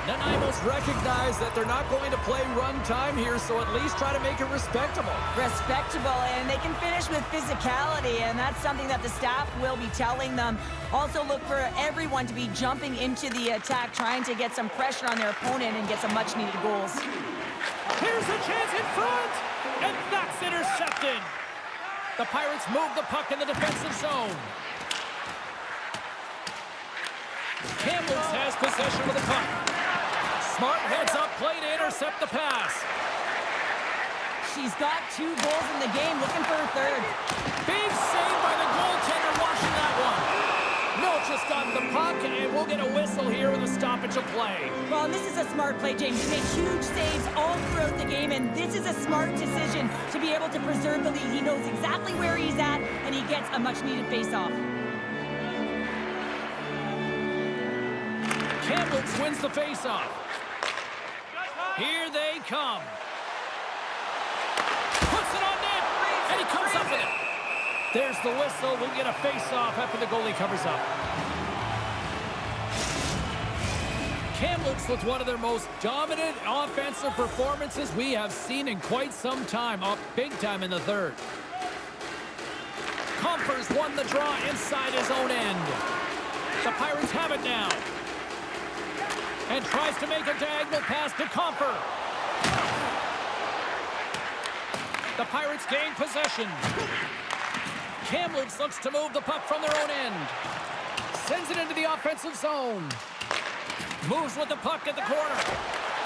Nanaimo's recognize that they're not going to play run time here, so at least try to make it respectable. Respectable, and they can finish with physicality, and that's something that the staff will be telling them. Also look for everyone to be jumping into the attack, trying to get some pressure on their opponent and get some much-needed goals. Here's a chance in front, and that's intercepted. The Pirates move the puck in the defensive zone. Kamloops has possession of the puck. Smart heads up play to intercept the pass. She's got 2 goals in the game, looking for her third. Big save by the goaltender watching that one. Milch has gotten the puck, and we'll get a whistle here with a stoppage of play. Well, and this is a smart play, James. He makes huge saves all throughout the game, and this is a smart decision to be able to preserve the lead. He knows exactly where he's at, and he gets a much-needed face-off. Kamloops wins the face-off. Here they come. Puts it on net, and he comes up with it. There's the whistle. We'll get a face-off after the goalie covers up. Kamloops with one of their most dominant offensive performances we have seen in quite some time, up big time in the third. Compher's won the draw inside his own end. The Pirates have it now. And tries to make a diagonal pass to Compher. The Pirates gain possession. Kamloops looks to move the puck from their own end. Sends it into the offensive zone. Moves with the puck at the corner.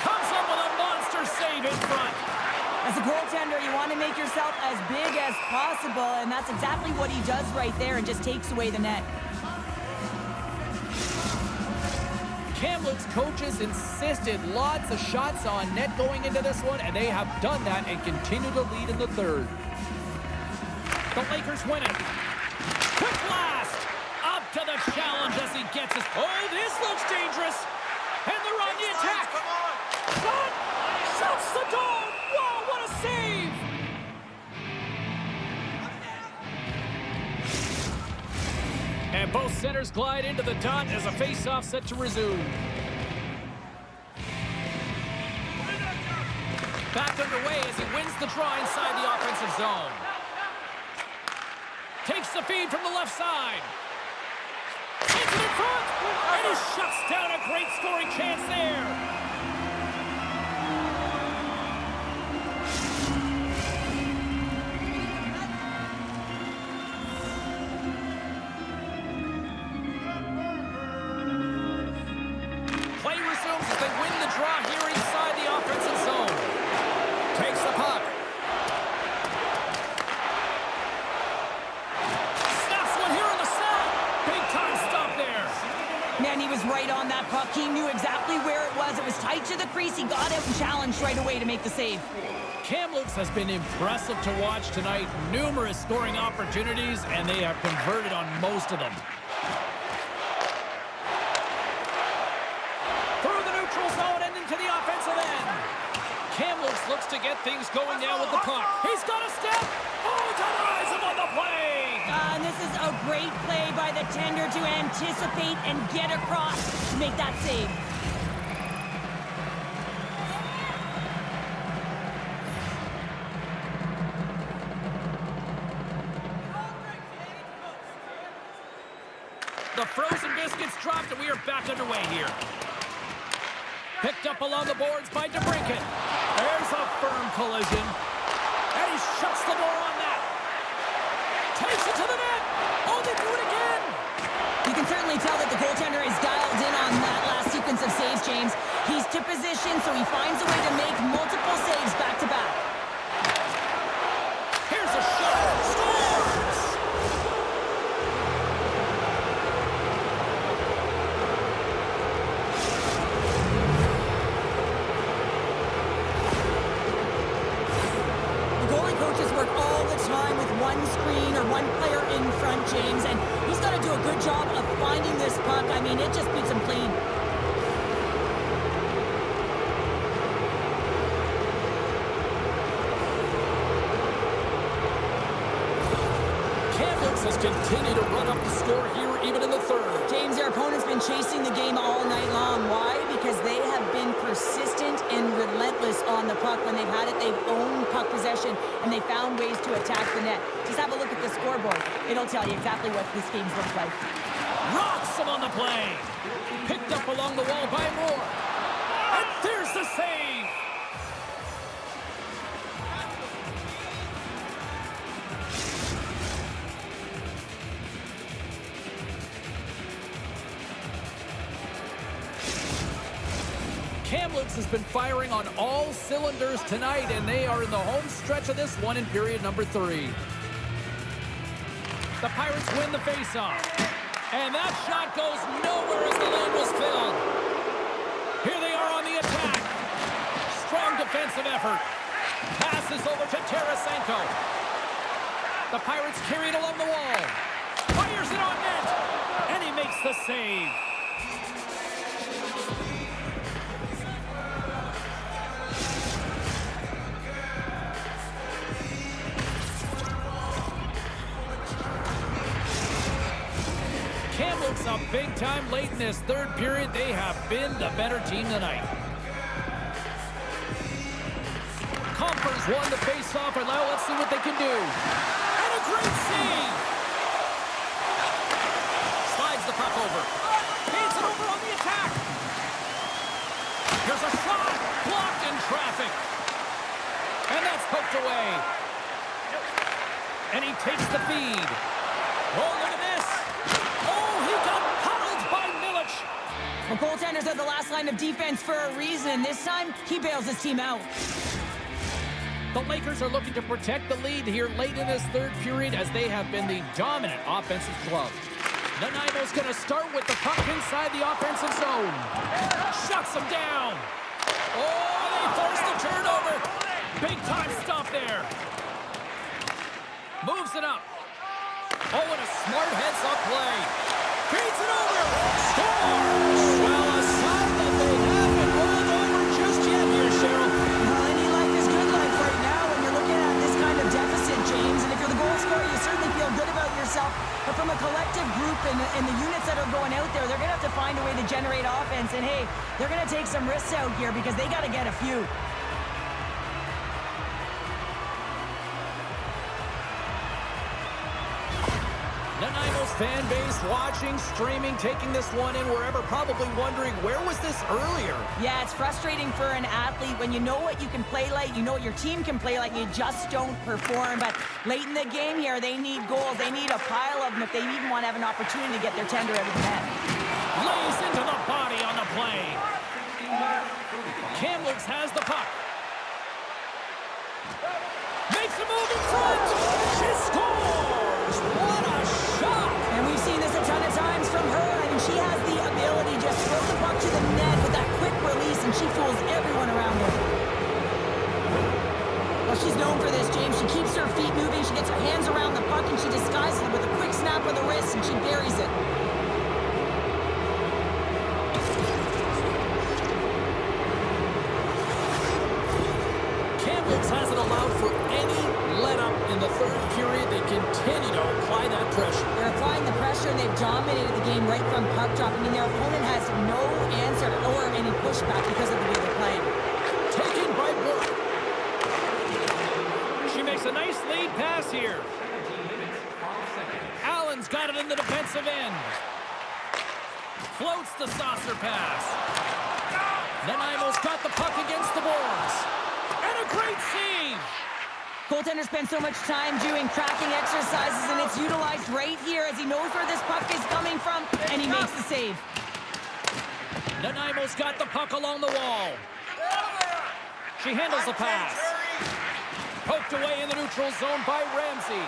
Comes up with a monster save in front. As a goaltender, you want to make yourself as big as possible, and that's exactly what he does right there and just takes away the net. Kamloops coaches insisted lots of shots on net going into this one, and they have done that and continue to lead in the third. The Lakers win it. Quick blast! Up to the challenge as he gets his... Oh, this looks dangerous! And they're on the attack! Shot! Shuts the door! Wow, what a save! And both centers glide into the dot as a face-off set to resume. Back underway as he wins the draw inside the offensive zone. Takes the feed from the left side. Hits it in front, and he shuts down a great scoring chance there. He knew exactly where it was. It was tight to the crease. He got out and challenged right away to make the save. Kamloops has been impressive to watch tonight. Numerous scoring opportunities, and they have converted on most of them. Through the neutral zone and into the offensive end. Kamloops looks to get things going now with the puck. He's got a step. Oh, denies him on the play. And this is a great play by the tender to anticipate and get across to make that save. The frozen biscuits dropped, and we are back underway here. Picked up along the boards by DeBrincat. There's a firm collision. And he shuts the door on that. Takes it to the net. Oh, they do it again. You can certainly tell that the goaltender is dialed in on that last sequence of saves, James. He's to position, so he finds a way to make multiple saves back-to-back. mean, it just beats them clean. Kamloops has continued to run up the score here even in the third. James, their opponent's been chasing the game all night long. Why? Because they have been persistent and relentless on the puck. When they've had it, they've owned puck possession, and they found ways to attack the net. Just have a look at the scoreboard. It'll tell you exactly what this game's looked like. Rocks him on the play. Picked up along the wall by Moore. And there's the save. Kamloops has been firing on all cylinders tonight, and they are in the home stretch of this one in period number 3. The Pirates win the faceoff. And that shot goes nowhere as the lane was filled. Here they are on the attack. Strong defensive effort. Passes over to Tarasenko. The Pirates carry it along the wall. Fires it on net. And he makes the save. Kamloops up big time late in this third period. They have been the better team tonight. Compers won the face-off, and now let's see what they can do. And a great save! Slides the puck over. Feeds it over on the attack. Here's a shot. Blocked in traffic. And that's poked away. And he takes the feed. Oh, look at this. Well, goaltenders are the last line of defense for a reason. This time, he bails his team out. The Lakers are looking to protect the lead here late in this third period as they have been the dominant offensive club. Nanaimo's going to start with the puck inside the offensive zone. Shuts him down. Oh, they forced the turnover. Big time stop there. Moves it up. Oh, and a smart heads-up play. Feeds it over. Scores! Well, a sign that they haven't rolled over just yet here, Cheryl. Well, any life is good life right now when you're looking at this kind of deficit, James. And if you're the goal scorer, you certainly feel good about yourself. But from a collective group and the units that are going out there, they're going to have to find a way to generate offense. And, hey, they're going to take some risks out here because they got to get a few. Nanaimo's fan base watching, streaming, taking this one in wherever, probably wondering, where was this earlier? Yeah, it's frustrating for an athlete when you know what you can play like, you know what your team can play like, you just don't perform. But late in the game here, they need goals. They need a pile of them if they even want to have an opportunity to get their tender out of the net. Lays into the body on the play. Kamloops has the puck. Makes a move in front. She scores! What a shot! And we've seen this a ton of times from her. I mean, she has the ability to just throw the puck to the net with that quick release, and she fools everyone around her. Well, she's known for this, James. She keeps her feet moving, she gets her hands around the puck, and she disguises it with a quick snap of the wrist, and she buries it. Kamloops hasn't allowed for any let-up in the third period. They continue to apply that pressure. They're applying the pressure, and they've dominated the game right from puck drop. I mean, their opponent has no answer or any pushback because of the way they're playing. Taken by Burke. She makes a nice lead pass here. Allen's got it in the defensive end. Floats the saucer pass. Nanaimo's got the puck against the boards. And a great save! Goaltenders spend so much time doing tracking exercises, and it's utilized right here as he knows where this puck is coming from, and he makes the save. Nanaimo's got the puck along the wall. She handles the pass. Poked away in the neutral zone by Ramsey.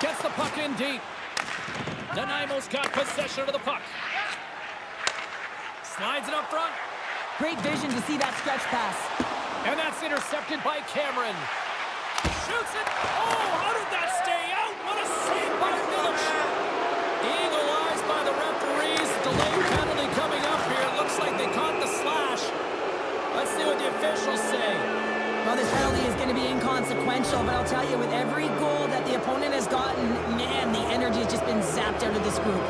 Gets the puck in deep. Nanaimo's got possession of the puck. Slides it up front. Great vision to see that stretch pass. And that's intercepted by Cameron. Shoots it. Oh, how did that stay out? What a save by Village. Eagle eyes by the officials say? Well, this penalty is going to be inconsequential, but I'll tell you, with every goal that the opponent has gotten, man, the energy has just been zapped out of this group.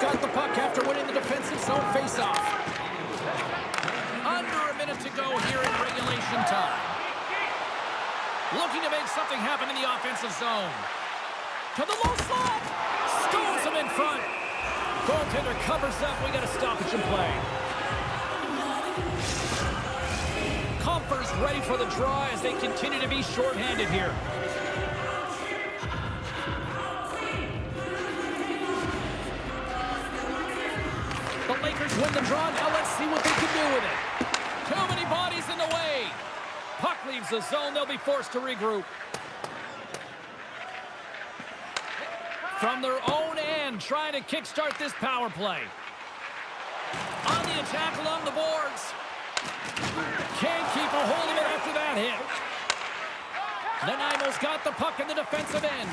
Got the puck after winning the defensive zone faceoff. Under a minute to go here in regulation time. Looking to make something happen in the offensive zone. To the low slot. Stones him in front. Goaltender covers up. We got a stoppage in play. Compher's ready for the draw as they continue to be shorthanded here. Win the draw. Now let's see what they can do with it. Too many bodies in the way. Puck leaves the zone. They'll be forced to regroup. From their own end, trying to kickstart this power play. On the attack along the boards. Can't keep a hold of it after that hit. Nanaimo's got the puck in the defensive end.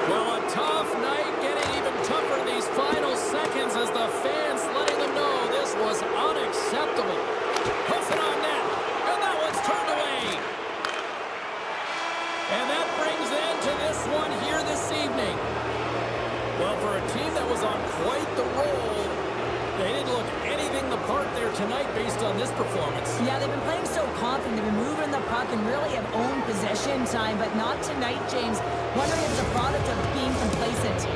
Well, a tough night, getting even tougher in these final seconds as the fans letting them know this was unacceptable. Puts it on net, and that one's turned away. And that brings an end to this one here this evening. Well, for a team that was on quite the roll, they didn't look anything the part there tonight based on this performance. Yeah, they've been playing so confident. They've been moving the puck and really have owned possession time, but not tonight, James. Wondering if it's a product of being complacent.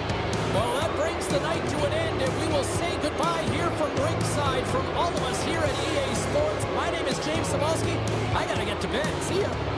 Well, that brings the night to an end, and we will say goodbye here from ringside from all of us here at EA Sports. My name is James Sabalski. I got to get to bed. See ya.